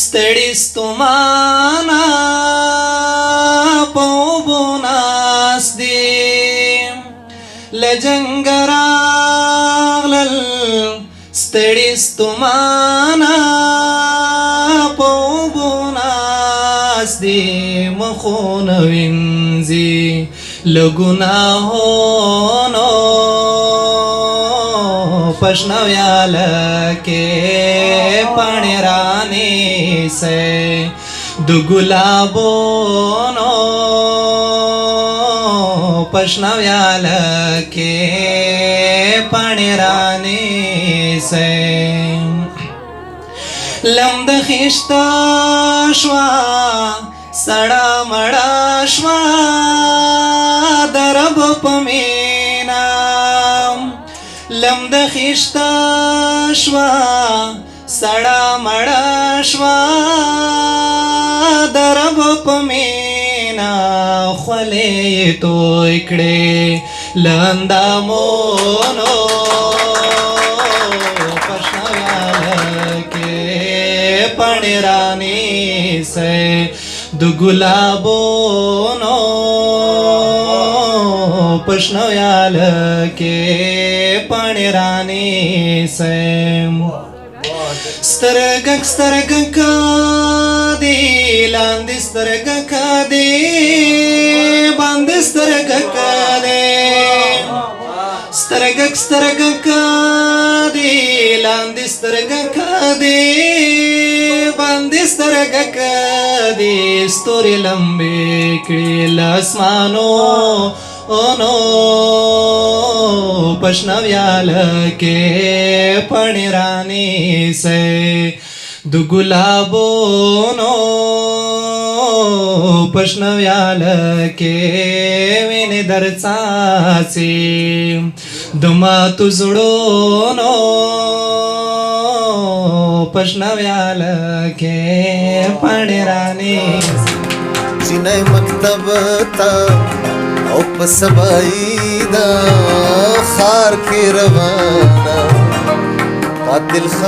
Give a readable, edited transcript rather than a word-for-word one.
ستړي ستومانه په اوبو ناست دي له جنګه راغلل ستړي ستومانه په اوبو ناست دي مخونه وینځي له ګناهونو پشنو ویاله کې پاڼې رانیسئ د ګلابونو پشنو ویاله کې پاڼې رانیسئ لم د خیشته شوه سړه مړه شوه د رب په مینا لم د خیشته شوه سړه مړه شوه د رب په مینا خولې یې توی کړې له اندامونو په شنه ویاله کې پاڼې رانیسئ د ګلابونو په شنه ویاله کې پاڼې رانیسئ سترګک سترګک دی لاندې سترګک دی باندې سترګک دی سترګک سترګک دی لاندې سترګک دی باندې سترګک دی ستوري لمبې کړې له اسمانو نو په شنه ویاله کې پاڼې رانیسئ د ګلابونو په شنه ویاله کې وینې درڅاڅي د ماتو زړونو په شنه ویاله کې پاڼې رانیسئ سینه مکتب ته او په سبايي دا خار کې روانه قاتل خبر